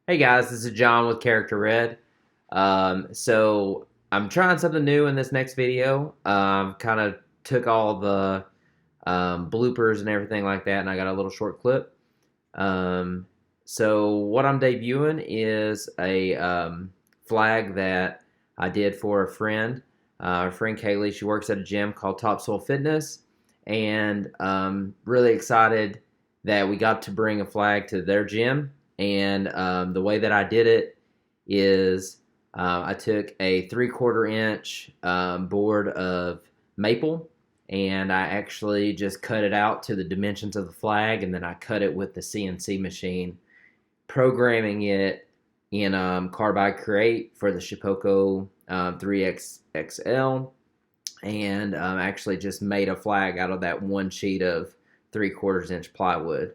Hey guys, this is John with Character Red. So I'm trying something new in this next video. Kind of took all the bloopers and everything like that, and I got a little short clip. So what I'm debuting is a flag that I did for a friend. Our friend Kaylee, she works at a gym called Topsul Fitness, and really excited that we got to bring a flag to their gym. And the way that I did it is I took a 3/4 inch board of maple, and I actually just cut it out to the dimensions of the flag, and then I cut it with the CNC machine, programming it in Carbide Create for the Shapeoko 3XXL, and actually just made a flag out of that one sheet of 3/4 inch plywood.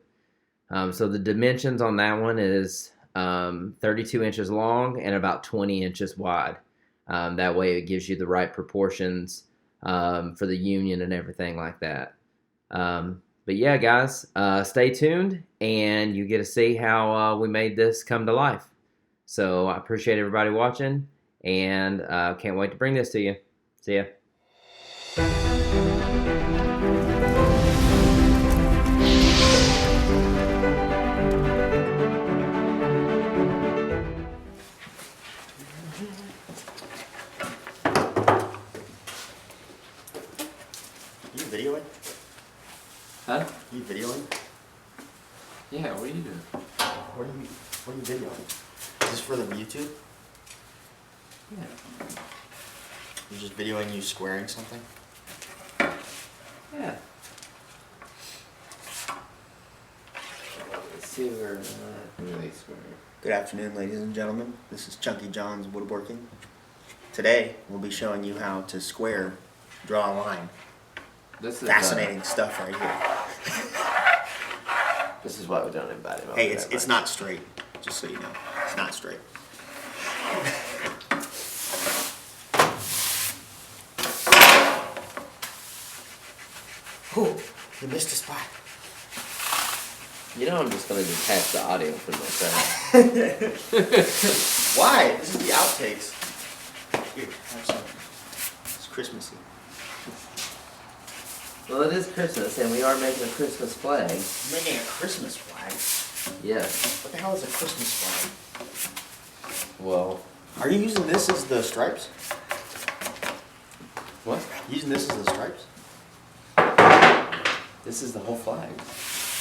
So the dimensions on that one is 32 inches long and about 20 inches wide. That way it gives you the right proportions for the union and everything like that. But yeah, guys, stay tuned and you get to see how we made this come to life. So I appreciate everybody watching, and can't wait to bring this to you. See ya. You videoing? Huh? You videoing? Yeah, what are you doing? What are you videoing? Is this for the YouTube? Yeah. You're just videoing you squaring something? Yeah. Let's see if we're really square. Good afternoon, ladies and gentlemen. This is Chunky John's Woodworking. Today, we'll be showing you how to draw a line. This is fascinating stuff right here. This is why we don't invite him. Hey, it's not straight, just so you know. It's not straight. Oh, you missed a spot. You know I'm just going to detach the audio from myself. Why? This is the outtakes. Here, have some. It's Christmassy. Well, it is Christmas, and we are making a Christmas flag. You're making a Christmas flag? Yes. What the hell is a Christmas flag? Well, are you using this as the stripes? what? Using this as the stripes? This is the whole flag.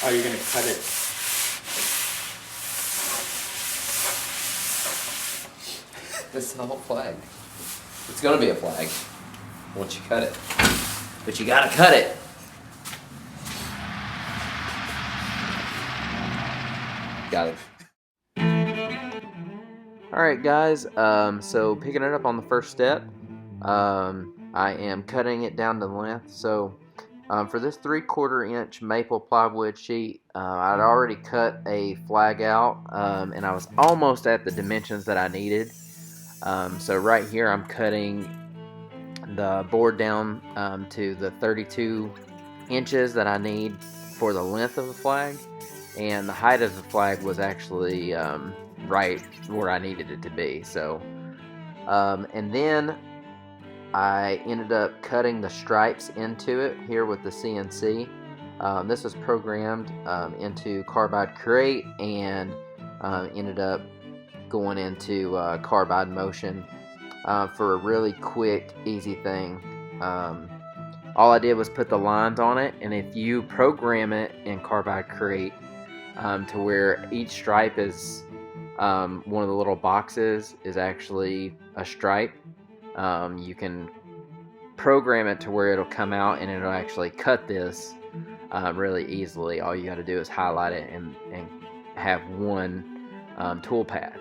Oh, you're going to cut it. This is the whole flag. It's going to be a flag once you cut it. But you gotta cut it. Got it. Alright guys, so picking it up on the first step, I am cutting it down to length. So for this 3/4 inch maple plywood sheet, I'd already cut a flag out, and I was almost at the dimensions that I needed. So right here I'm cutting the board down to the 32 inches that I need for the length of the flag, and the height of the flag was actually right where I needed it to be. So and then I ended up cutting the stripes into it here with the CNC. This was programmed into Carbide Create, and ended up going into Carbide Motion for a really quick, easy thing. All I did was put the lines on it, and if you program it in Carbide Create to where each stripe is one of the little boxes is actually a stripe, you can program it to where it'll come out and it'll actually cut this really easily. All you got to do is highlight it and have one tool pad.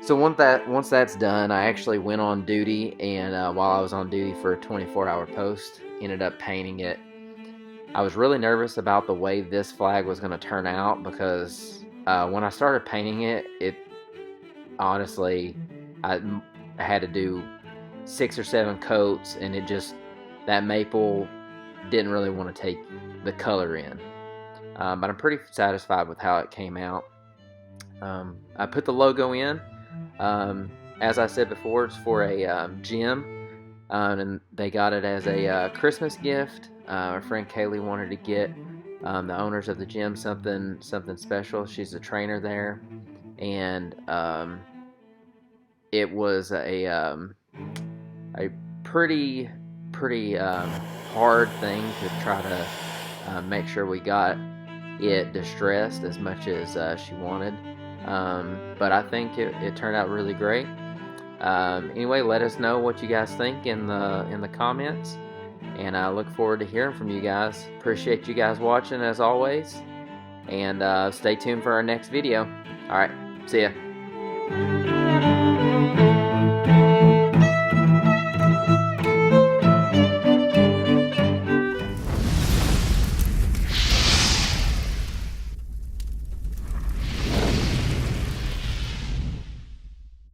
So once that's done, I actually went on duty, and while I was on duty for a 24-hour post, ended up painting it. I was really nervous about the way this flag was going to turn out, because when I started painting it, honestly, I had to do 6 or 7 coats, and that maple didn't really want to take the color in. But I'm pretty satisfied with how it came out. I put the logo in. As I said before, it's for a gym, and they got it as a Christmas gift. Our friend Kaylee wanted to get the owners of the gym something special. She's a trainer there, and it was a pretty hard thing to try to make sure we got it distressed as much as she wanted, but I think it turned out really great. Anyway, let us know what you guys think in the comments, and I look forward to hearing from you guys. Appreciate you guys watching as always, and stay tuned for our next video. Alright, see ya.